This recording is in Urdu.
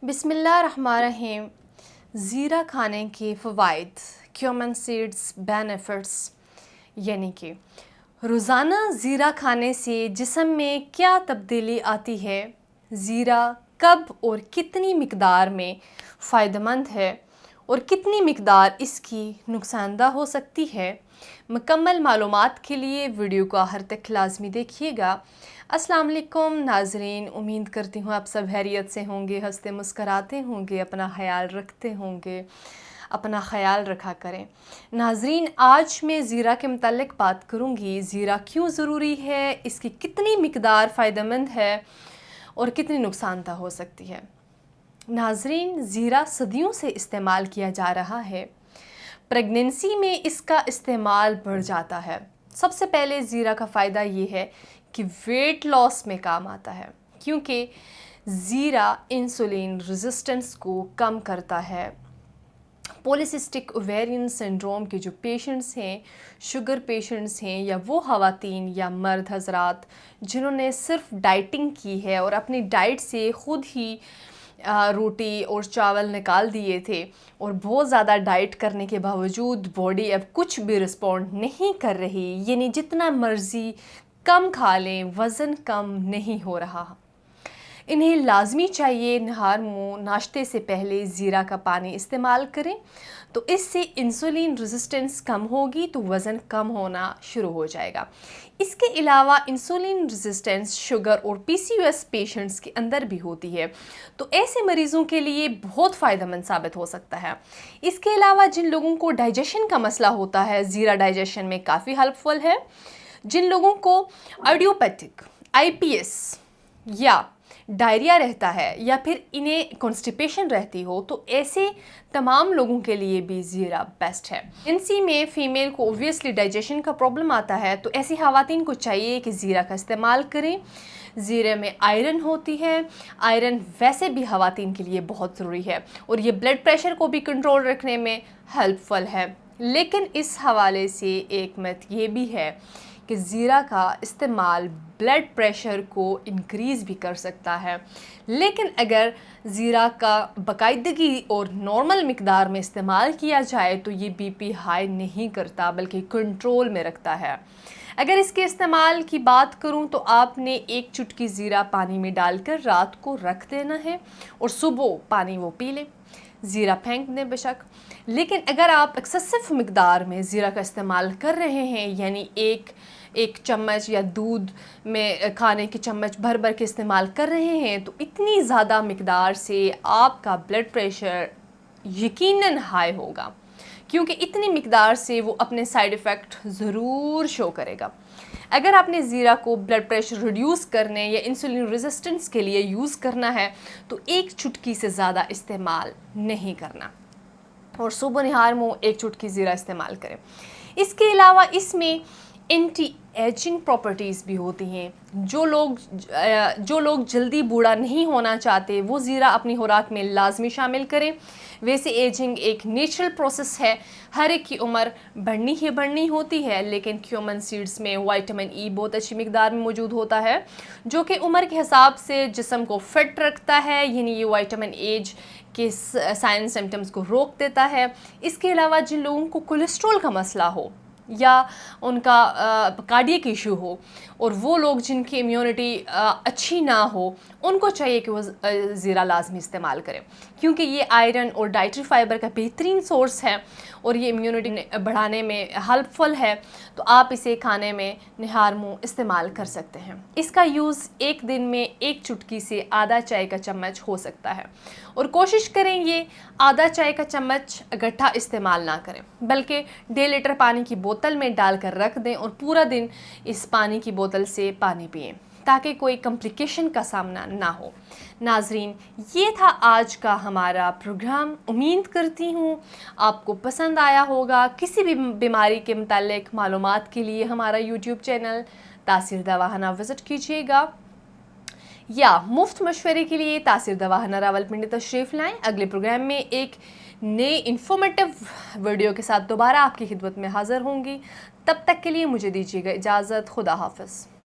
بسم اللہ الرحمن الرحیم۔ زیرہ کھانے کے فوائد، کیومن سیڈز بینیفٹس، یعنی کہ روزانہ زیرہ کھانے سے جسم میں کیا تبدیلی آتی ہے، زیرہ کب اور کتنی مقدار میں فائدہ مند ہے اور کتنی مقدار اس کی نقصان دہ ہو سکتی ہے۔ مکمل معلومات کے لیے ویڈیو کو آخر تک لازمی دیکھیے گا۔ السلام علیکم ناظرین، امید کرتی ہوں آپ سب خیریت سے ہوں گے، ہنستے مسکراتے ہوں گے، اپنا خیال رکھتے ہوں گے، اپنا خیال رکھا کریں۔ ناظرین، آج میں زیرہ کے متعلق بات کروں گی۔ زیرہ کیوں ضروری ہے، اس کی کتنی مقدار فائدہ مند ہے اور کتنی نقصان دہ ہو سکتی ہے۔ ناظرین، زیرہ صدیوں سے استعمال کیا جا رہا ہے۔ پریگننسی میں اس کا استعمال بڑھ جاتا ہے۔ سب سے پہلے زیرہ کا فائدہ یہ ہے کہ ویٹ لاس میں کام آتا ہے، کیونکہ زیرہ انسولین ریزسٹنس کو کم کرتا ہے۔ پولیسسٹک اوویرین سنڈروم کے جو پیشنٹس ہیں، شوگر پیشنٹس ہیں، یا وہ خواتین یا مرد حضرات جنہوں نے صرف ڈائٹنگ کی ہے اور اپنی ڈائٹ سے خود ہی روٹی اور چاول نکال دیے تھے اور بہت زیادہ ڈائٹ کرنے کے باوجود باڈی اب کچھ بھی رسپونڈ نہیں کر رہی، یعنی جتنا مرضی کم کھا لیں وزن کم نہیں ہو رہا، انہیں لازمی چاہیے نہار منہ ناشتے سے پہلے زیرہ کا پانی استعمال کریں، تو اس سے انسولین ریزسٹنس کم ہوگی تو وزن کم ہونا شروع ہو جائے گا۔ اس کے علاوہ انسولین ریزسٹنس شوگر اور PCOS پیشنٹس کے اندر بھی ہوتی ہے، تو ایسے مریضوں کے لیے بہت فائدہ مند ثابت ہو سکتا ہے۔ اس کے علاوہ جن لوگوں کو ڈائجیشن کا مسئلہ ہوتا ہے، زیرہ ڈائجیشن میں کافی ہیلپ فل ہے۔ جن لوگوں کو ایڈیوپیتھک IBS یا ڈائریا رہتا ہے یا پھر انہیں کانسٹیپیشن رہتی ہو، تو ایسے تمام لوگوں کے لیے بھی زیرہ بیسٹ ہے۔ پریگننسی میں فیمیل کو اوبویسلی ڈائجیشن کا پرابلم آتا ہے، تو ایسی خواتین کو چاہیے کہ زیرہ کا استعمال کریں۔ زیرے میں آئرن ہوتی ہے، آئرن ویسے بھی خواتین کے لیے بہت ضروری ہے اور یہ بلڈ پریشر کو بھی کنٹرول رکھنے میں ہیلپ فل ہے۔ لیکن اس حوالے سے ایک مت یہ بھی ہے کہ زیرہ کا استعمال بلڈ پریشر کو انکریز بھی کر سکتا ہے، لیکن اگر زیرہ کا باقاعدگی اور نارمل مقدار میں استعمال کیا جائے تو یہ BP ہائی نہیں کرتا بلکہ کنٹرول میں رکھتا ہے۔ اگر اس کے استعمال کی بات کروں تو آپ نے ایک چٹکی زیرہ پانی میں ڈال کر رات کو رکھ دینا ہے اور صبح پانی وہ پی لیں، زیرہ پھینک دیں بشک۔ لیکن اگر آپ ایکسیسو مقدار میں زیرہ کا استعمال کر رہے ہیں، یعنی ایک چمچ یا دودھ میں کھانے کے چمچ بھر بھر کے استعمال کر رہے ہیں، تو اتنی زیادہ مقدار سے آپ کا بلڈ پریشر یقیناً ہائی ہوگا، کیونکہ اتنی مقدار سے وہ اپنے سائیڈ ایفیکٹ ضرور شو کرے گا۔ اگر آپ نے زیرہ کو بلڈ پریشر ریڈیوس کرنے یا انسولین ریزسٹنس کے لیے یوز کرنا ہے تو ایک چٹکی سے زیادہ استعمال نہیں کرنا، اور صبح نہار منہ ایک چٹکی زیرہ استعمال کریں۔ اس کے علاوہ اس میں اینٹی ایجنگ پراپرٹیز بھی ہوتی ہیں۔ جو لوگ جلدی بوڑھا نہیں ہونا چاہتے وہ زیرہ اپنی خوراک میں لازمی شامل کریں۔ ویسے ایجنگ ایک نیچرل پروسیس ہے، ہر ایک کی عمر بڑھنی ہوتی ہے، لیکن کیومن سیڈز میں وٹامن E بہت اچھی مقدار میں موجود ہوتا ہے، جو کہ عمر کے حساب سے جسم کو فٹ رکھتا ہے، یعنی یہ وٹامن ایج کے سائن سمٹمز کو روک دیتا ہے۔ اس کے علاوہ جن لوگوں کو کولیسٹرول کا مسئلہ ہو یا ان کا کارڈیک ایشو ہو، اور وہ لوگ جن کی امیونٹی اچھی نہ ہو، ان کو چاہیے کہ وہ زیرہ لازمی استعمال کریں، کیونکہ یہ آئرن اور ڈائٹری فائبر کا بہترین سورس ہے اور یہ امیونٹی بڑھانے میں ہیلپ فل ہے، تو آپ اسے کھانے میں نہار منہ استعمال کر سکتے ہیں۔ اس کا یوز ایک دن میں ایک چٹکی سے آدھا چائے کا چمچ ہو سکتا ہے، اور کوشش کریں یہ آدھا چائے کا چمچ اکٹھا استعمال نہ کریں، بلکہ 1.5 لیٹر پانی کی بوتل میں ڈال کر رکھ دیں اور پورا دن اس پانی کی بوتل سے پانی پئیں تاکہ کوئی کمپلیکیشن کا سامنا نہ ہو۔ ناظرین، یہ تھا آج کا ہمارا پروگرام۔ امید کرتی ہوں آپ کو پسند آیا ہوگا۔ کسی بھی بیماری کے متعلق معلومات کے لیے ہمارا YouTube چینل تاثیر دواخانہ وزٹ کیجیے گا، یا مفت مشورے کے لیے تاثیر دواخانہ راولپنڈی تشریف لائیں۔ اگلے پروگرام میں ایک نئے انفارمیٹیو ویڈیو کے ساتھ دوبارہ آپ کی خدمت میں حاضر ہوں گی۔ تب تک کے لیے مجھے دیجیے گا اجازت۔ خدا حافظ۔